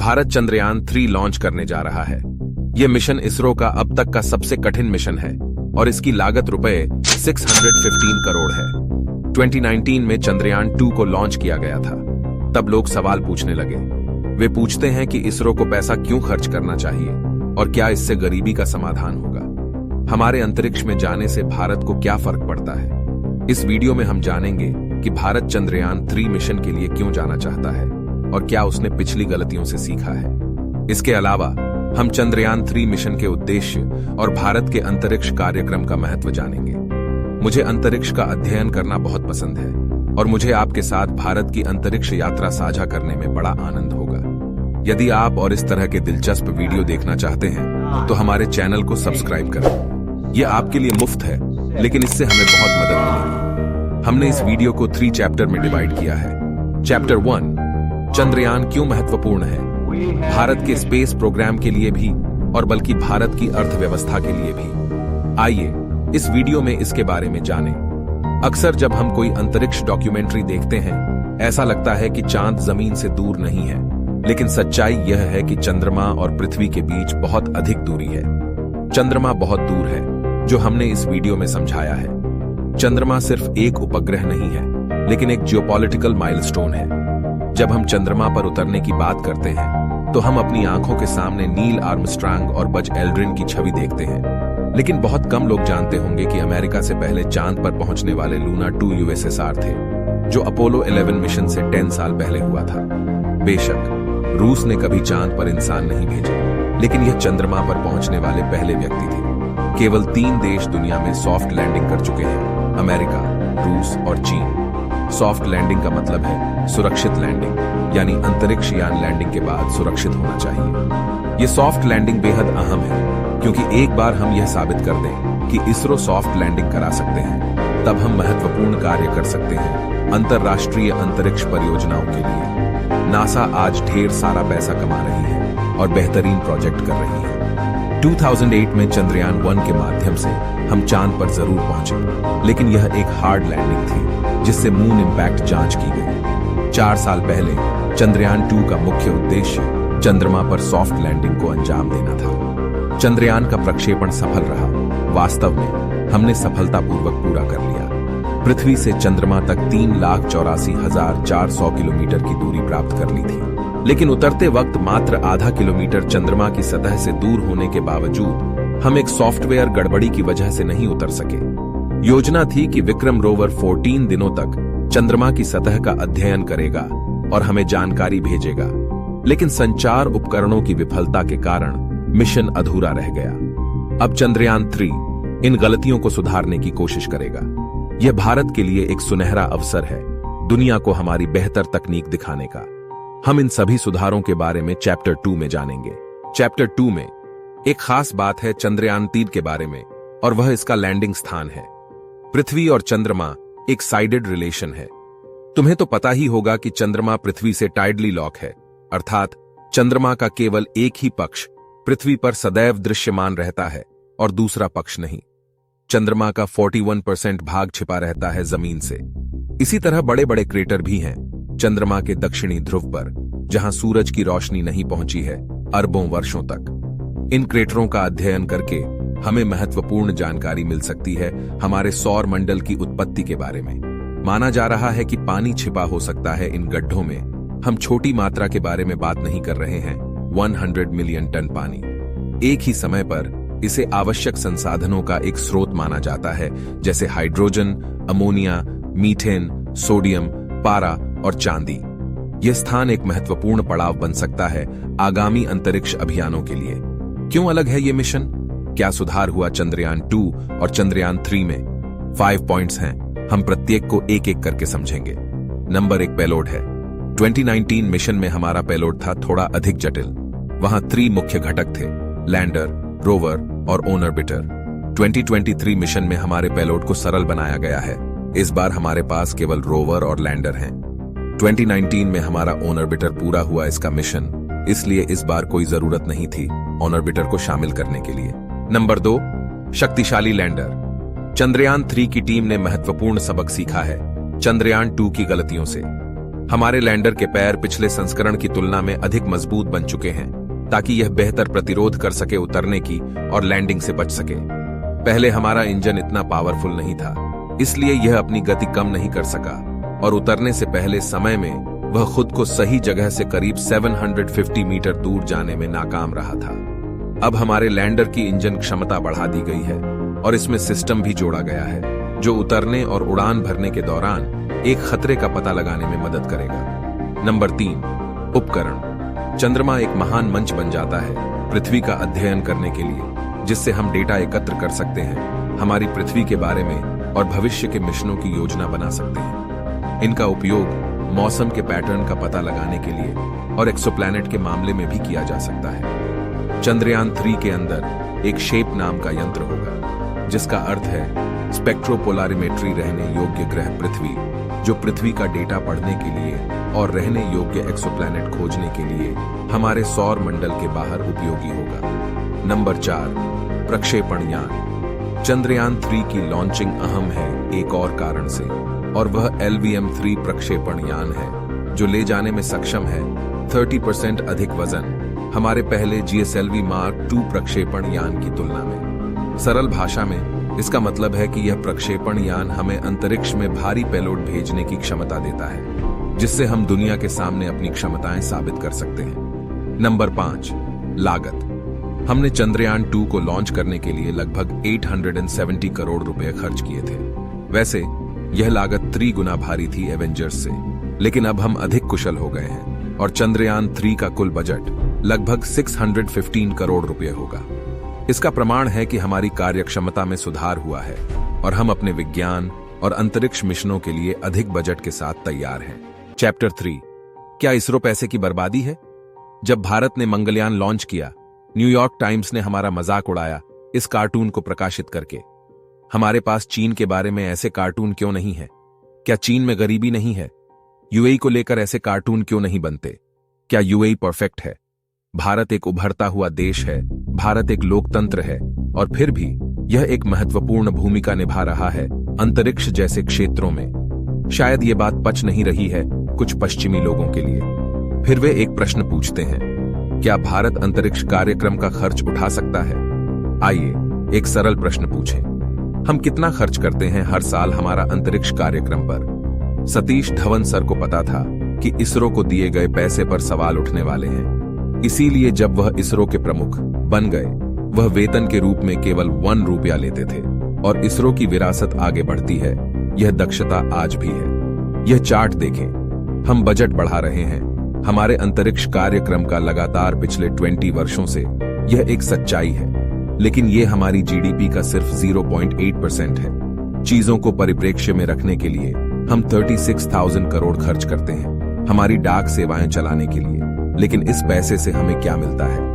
Bharat Chandrayaan 3 launch करने जा रहा है। यह मिशन इसरो का अब तक का सबसे कठिन मिशन है और इसकी लागत रुपए 615 करोड़ है। 2019 में चंद्रयान 2 को लॉन्च किया गया था। तब लोग सवाल पूछने लगे। वे पूछते हैं कि इसरो को पैसा क्यों खर्च करना चाहिए और क्या इससे गरीबी का समाधान होगा। हमारे अंतरिक्ष में जाने से भारत को क्या फर्क पड़ता है। इस वीडियो में हम जानेंगे कि भारत चंद्रयान 3 मिशन के लिए क्यों जाना चाहता है और क्या उसने पिछली गलतियों से सीखा है। इसके अलावा हम चंद्रयान 3 मिशन के उद्देश्य और भारत के अंतरिक्ष कार्यक्रम का महत्व जानेंगे। मुझे अंतरिक्ष का अध्ययन करना बहुत पसंद है और मुझे आपके साथ भारत की अंतरिक्ष यात्रा साझा करने में बड़ा आनंद होगा। यदि आप और इस तरह के दिलचस्प वीडियो देखना चाहते हैं तो हमारे चैनल को सब्सक्राइब करें। यह आपके लिए मुफ्त है, लेकिन इससे हमें बहुत मदद मिलेगी। हमने इस वीडियो को 3 चैप्टर में डिवाइड किया है। चैप्टर 1, चंद्रयान क्यों महत्वपूर्ण है, भारत के स्पेस प्रोग्राम के लिए भी और बल्कि भारत की अर्थव्यवस्था के लिए भी। आइए इस वीडियो में इसके बारे में जानें। अक्सर जब हम कोई अंतरिक्ष डॉक्यूमेंट्री देखते हैं, ऐसा लगता है कि चांद जमीन से दूर नहीं है, लेकिन सच्चाई यह है कि चंद्रमा और पृथ्वी के बीच बहुत अधिक दूरी है। चंद्रमा बहुत दूर है, जो हमने इस वीडियो में समझाया है। चंद्रमा सिर्फ एक उपग्रह नहीं है, लेकिन एक जियोपॉलिटिकल माइलस्टोन है। जब हम चंद्रमा पर उतरने की बात करते हैं तो हम अपनी आंखों के सामने नील आर्मस्ट्रांग और बज एल्ड्रिन की छवि देखते हैं, लेकिन बहुत कम लोग जानते होंगे कि अमेरिका से पहले चांद पर पहुंचने वाले लूना 2 USSR थे, जो अपोलो 11 मिशन से 10 साल पहले हुआ था। बेशक रूस ने कभी चांद पर इंसान नहीं भेजे, लेकिन यह चंद्रमा पर पहुंचने वाले पहले व्यक्ति थे। केवल 3 देश दुनिया में सॉफ्ट लैंडिंग कर चुके हैं, अमेरिका, रूस और चीन। सॉफ्ट लैंडिंग का मतलब है सुरक्षित लैंडिंग, यानी अंतरिक्ष यान लैंडिंग के बाद सुरक्षित होना चाहिए। यह सॉफ्ट लैंडिंग बेहद अहम है, क्योंकि एक बार हम यह साबित कर दें कि इसरो सॉफ्ट लैंडिंग करा सकते हैं, तब हम महत्वपूर्ण कार्य कर सकते हैं अंतरराष्ट्रीय अंतरिक्ष परियोजनाओं के लिए। नासा आज ढेर सारा पैसा कमा रही है और बेहतरीन प्रोजेक्ट कर रही है। 2008 में चंद्रयान 1 के माध्यम से हम चांद पर जरूर पहुंचे, लेकिन यह एक हार्ड लैंडिंग थी, जिससे मून इंपैक्ट जांच की गई। 4 साल पहले चंद्रयान 2 का मुख्य उद्देश्य चंद्रमा पर सॉफ्ट लैंडिंग को अंजाम देना था। चंद्रयान का प्रक्षेपण सफल रहा। वास्तव में हमने सफलतापूर्वक पूरा कर लिया। पृथ्वी से चंद्रमा तक 3,84,400 किलोमीटर की दूरी प्राप्त कर ली थी, लेकिन उतरते वक्त मात्र आधा किलोमीटर चंद्रमा की सतह से दूर होने के बावजूद हम एक सॉफ्टवेयर गड़बड़ी की वजह से नहीं उतर सके। योजना थी कि विक्रम रोवर 14 दिनों तक चंद्रमा की सतह का अध्ययन करेगा और हमें जानकारी भेजेगा, लेकिन संचार उपकरणों की विफलता के कारण मिशन अधूरा रह गया। अब चंद्रयान 3 इन गलतियों को सुधारने की कोशिश करेगा। यह भारत के लिए एक सुनहरा अवसर है, दुनिया को हमारी बेहतर तकनीक दिखाने का। हम इन सभी सुधारों के बारे में चैप्टर 2 में जानेंगे। चैप्टर 2 में एक खास बात है चंद्रयान 3 के बारे में, और वह इसका लैंडिंग स्थान है। पृथ्वी और चंद्रमा एक साइडेड रिलेशन है। तुम्हें तो पता ही होगा कि चंद्रमा पृथ्वी से टाइडली लॉक है, अर्थात चंद्रमा का केवल एक ही पक्ष पृथ्वी पर सदैव दृश्यमान रहता है और दूसरा पक्ष नहीं। चंद्रमा का 41% भाग छिपा रहता है जमीन से। इसी तरह बड़े बड़े क्रेटर भी हैं चंद्रमा के दक्षिणी ध्रुव पर, जहां सूरज की रोशनी नहीं पहुंची है अरबों वर्षों तक। इन क्रेटरों का अध्ययन करके हमें महत्वपूर्ण जानकारी मिल सकती है हमारे सौर मंडल की उत्पत्ति के बारे में। माना जा रहा है कि पानी छिपा हो सकता है इन गड्ढों में। हम छोटी मात्रा के बारे में बात नहीं कर रहे हैं, 100 मिलियन टन पानी। एक ही समय पर इसे आवश्यक संसाधनों का एक स्रोत माना जाता है, जैसे हाइड्रोजन, अमोनिया, मीथेन, सोडियम, पारा और चांदी। यह स्थान एक महत्वपूर्ण पड़ाव बन सकता है आगामी अंतरिक्ष अभियानों के लिए। क्यों अलग है ये मिशन? क्या सुधार हुआ चंद्रयान 2 और चंद्रयान 3 में? 5 पॉइंट्स हैं, हम प्रत्येक को एक एक करके समझेंगे। नंबर 1, पेलोड है। 2019 मिशन में हमारा पेलोड था थोड़ा अधिक जटिल। वहां 3 मुख्य घटक थे, लैंडर, रोवर और ऑर्बिटर। 2023 मिशन में हमारे पेलोड को सरल बनाया गया है। इस बार हमारे पास केवल रोवर और लैंडर हैं। 2019 में हमारा ऑर्बिटर पूरा हुआ इसका मिशन, इसलिए इस बार कोई जरूरत नहीं थी ऑर्बिटर को शामिल करने के लिए। नंबर 2, शक्तिशाली लैंडर। चंद्रयान 3 की टीम ने महत्वपूर्ण सबक सीखा है चंद्रयान 2 की गलतियों से। हमारे लैंडर के पैर पिछले संस्करण की तुलना में अधिक मजबूत बन चुके हैं ताकि यह बेहतर प्रतिरोध कर सके उतरने की और लैंडिंग से बच सके। पहले हमारा इंजन इतना पावरफुल नहीं था, इसलिए यह अपनी गति कम नहीं कर सका और उतरने से पहले समय में वह खुद को सही जगह से करीब 750 मीटर दूर जाने में नाकाम रहा था। अब हमारे लैंडर की इंजन क्षमता बढ़ा दी गई है और इसमें सिस्टम भी जोड़ा गया है जो उतरने और उड़ान भरने के दौरान एक खतरे का पता लगाने में मदद करेगा। नंबर 3, उपकरण। चंद्रमा एक महान मंच बन जाता है पृथ्वी का अध्ययन करने के लिए, जिससे हम डेटा एकत्र कर सकते हैं, हमारी पृथ्वी के बारे में और भविष्य के मिशनों की योजना बना सकते हैं। इनका उपयोग मौसम के पैटर्न का पता लगाने के लिए और एक्सोप्लैनेट के मामले में भी किया जा सकता है। चंद्रयान 3 के अंदर एक शेप नाम का यंत्र होगा, जिसका अर्थ है स्पेक्ट्रोपोलारिमेट्री रहने योग्य ग्रह पृथ्वी, जो पृथ्वी का डेटा पढ़ने के लिए और रहने योग्य एक्सोप्लैनेट खोजने के लिए हमारे सौर मंडल के बाहर उपयोगी होगा। नंबर 4, प्रक्षेपण यान। चंद्रयान 3 की लॉन्चिंग अहम है एक और कारण से, और वह LVM-3 प्रक्षेपण यान है जो ले जाने में सक्षम है 30% अधिक वजन हमारे पहले GSLV Mark II प्रक्षेपण यान की तुलना में। सरल भाषा में इसका मतलब है कि यह प्रक्षेपण यान हमें अंतरिक्ष में भारी पेलोड भेजने की क्षमता देता है, जिससे हम दुनिया के सामने अपनी क्षमताएं साबित कर सकते हैं। नंबर 5, लागत। हमने चंद्रयान 2 को लॉन्च करने के लिए लगभग 870 करोड़ रुपए खर्च किए थे। वैसे यह लागत 3 गुना भारी थी एवेंजर्स से, लेकिन अब हम अधिक कुशल हो गए हैं और चंद्रयान 3 का कुल बजट लगभग 615 करोड़ रुपए होगा। इसका प्रमाण है कि हमारी कार्यक्षमता में सुधार हुआ है और हम अपने विज्ञान और अंतरिक्ष मिशनों के लिए अधिक बजट के साथ तैयार हैं। चैप्टर 3, क्या इसरो पैसे की बर्बादी है? जब भारत ने मंगलयान लॉन्च किया, न्यूयॉर्क टाइम्स ने हमारा मजाक उड़ाया इस कार्टून को प्रकाशित करके। हमारे पास चीन के बारे में ऐसे कार्टून क्यों नहीं है? क्या चीन में गरीबी नहीं है? यूएई को लेकर ऐसे कार्टून क्यों नहीं बनते? क्या यूएई परफेक्ट है? भारत एक उभरता हुआ देश है, भारत एक लोकतंत्र है, और फिर भी यह एक महत्वपूर्ण भूमिका निभा रहा है अंतरिक्ष जैसे क्षेत्रों में। शायद ये बात पच नहीं रही है कुछ पश्चिमी लोगों के लिए। फिर वे एक प्रश्न पूछते हैं, क्या भारत अंतरिक्ष कार्यक्रम का खर्च उठा सकता है? आइए एक सरल प्रश्न पूछें। हम कितना खर्च करते हैं हर साल हमारा अंतरिक्ष कार्यक्रम पर? सतीश धवन सर को पता था कि इसरो को दिए गए पैसे पर सवाल उठने वाले हैं, इसीलिए जब वह इसरो के प्रमुख बन गए, वह वेतन के रूप में केवल 1 रुपया लेते थे। और इसरो की विरासत आगे बढ़ती है, यह दक्षता आज भी है। यह चार्ट देखें, हम बजट बढ़ा रहे हैं हमारे अंतरिक्ष कार्यक्रम का लगातार पिछले 20 वर्षों से। यह एक सच्चाई है, लेकिन यह हमारी जीडीपी का सिर्फ 0.8% है। चीजों को परिप्रेक्ष्य में रखने के लिए हम 36,000 करोड़ खर्च करते हैं हमारी डाक सेवाएं चलाने के लिए, लेकिन इस पैसे से हमें क्या मिलता है?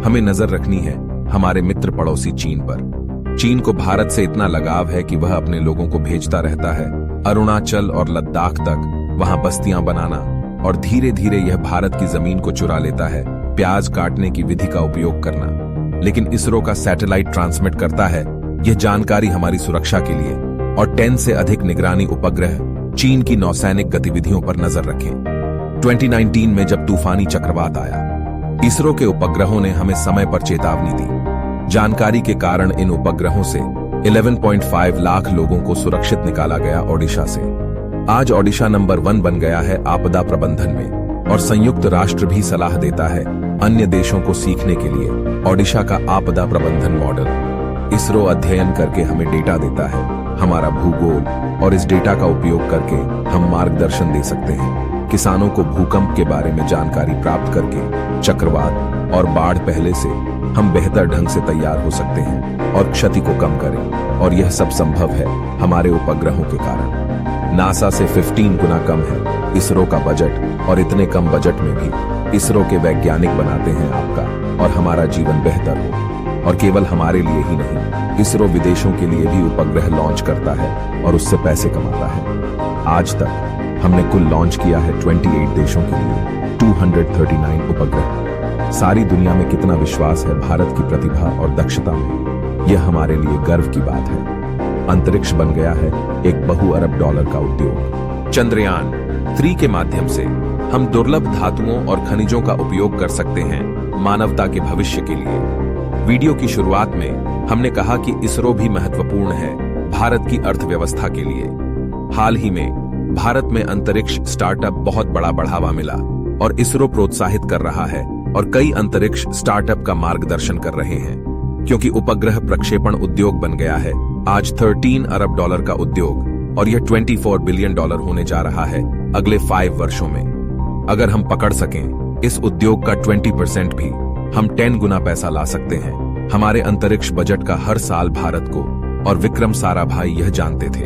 हमें नजर रखनी है हमारे मित्र पड़ोसी चीन पर। चीन को भारत से इतना लगाव है कि वह अपने लोगों को भेजता रहता है अरुणाचल और लद्दाख तक, वहां बस्तियां बनाना, और धीरे धीरे यह भारत की जमीन को चुरा लेता है प्याज काटने की विधि का उपयोग करना। लेकिन इसरो का सैटेलाइट ट्रांसमिट करता है यह जानकारी हमारी सुरक्षा के लिए, और 10 से अधिक निगरानी उपग्रह चीन की नौसैनिक गतिविधियों पर नजर रखें। 2019 में जब तूफानी चक्रवात आया, इसरो के उपग्रहों ने हमें समय पर चेतावनी दी। जानकारी के कारण इन उपग्रहों से 11.5 लाख लोगों को सुरक्षित निकाला गया ओडिशा से। आज ओडिशा नंबर 1 बन गया है आपदा प्रबंधन में, और संयुक्त राष्ट्र भी सलाह देता है अन्य देशों को सीखने के लिए ओडिशा का आपदा प्रबंधन मॉडल। इसरो अध्ययन करके हमें डेटा देता है, हमारा भूगोल, और इस डेटा का उपयोग करके हम मार्गदर्शन दे सकते हैं। किसानों को भूकंप के बारे में जानकारी प्राप्त करके चक्रवात और बाढ़ पहले से हम बेहतर ढंग से तैयार हो सकते हैं और क्षति को कम करें। और यह सब संभव है हमारे उपग्रहों के कारण। नासा से 15 गुना कम है इसरो का बजट, और इतने कम बजट में भी इसरो के वैज्ञानिक बनाते हैं आपका और हमारा जीवन बेहतर हो। और केवल हमारे लिए ही नहीं, इसरो विदेशों के लिए भी उपग्रह लॉन्च करता है और उससे पैसे कमाता है। आज तक हमने कुल लॉन्च किया है 28 देशों के लिए 239 उपग्रह। सारी दुनिया में कितना विश्वास है भारत की प्रतिभा और दक्षता में, यह हमारे लिए गर्व की बात है। अंतरिक्ष बन गया है एक बहु अरब डॉलर का उद्योग। चंद्रयान 3 के माध्यम से हम दुर्लभ धातुओं और खनिजों का उपयोग कर सकते हैं मानवता के भविष्य के लिए। वीडियो की शुरुआत में हमने कहा कि इसरो भी महत्वपूर्ण है भारत की अर्थव्यवस्था के लिए। हाल ही में भारत में अंतरिक्ष स्टार्टअप बहुत बड़ा बढ़ावा मिला और इसरो प्रोत्साहित कर रहा है और कई अंतरिक्ष स्टार्टअप का मार्गदर्शन कर रहे हैं, क्योंकि उपग्रह प्रक्षेपण उद्योग बन गया है आज $13 अरब का उद्योग, और यह $24 बिलियन होने जा रहा है अगले 5 वर्षों में। अगर हम पकड़ सकें इस उद्योग का 20% भी, हम 10 गुना पैसा ला सकते हैं हमारे अंतरिक्ष बजट का हर साल भारत को। और विक्रम साराभाई यह जानते थे।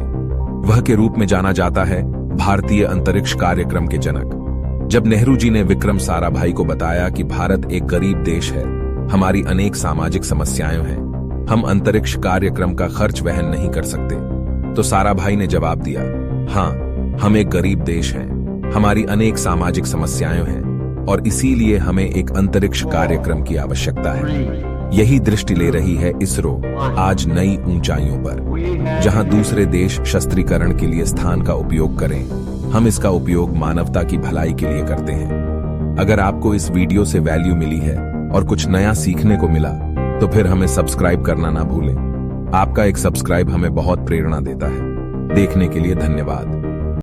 वह के रूप में जाना जाता है भारतीय अंतरिक्ष कार्यक्रम के जनक। जब नेहरू जी ने विक्रम साराभाई को बताया कि भारत एक गरीब देश है, हमारी अनेक सामाजिक समस्याएं हैं, हम अंतरिक्ष कार्यक्रम का खर्च वहन नहीं कर सकते, तो साराभाई ने जवाब दिया, हाँ, हम एक गरीब देश हैं, हमारी अनेक सामाजिक समस्याएं हैं और इसीलिए हमें एक अंतरिक्ष कार्यक्रम की आवश्यकता है। यही दृष्टि ले रही है इसरो आज नई ऊंचाइयों पर। जहां दूसरे देश शस्त्रीकरण के लिए स्थान का उपयोग करें, हम इसका उपयोग मानवता की भलाई के लिए करते हैं। अगर आपको इस वीडियो से वैल्यू मिली है और कुछ नया सीखने को मिला, तो फिर हमें सब्सक्राइब करना ना भूलें। आपका एक सब्सक्राइब हमें बहुत प्रेरणा देता है। देखने के लिए धन्यवाद।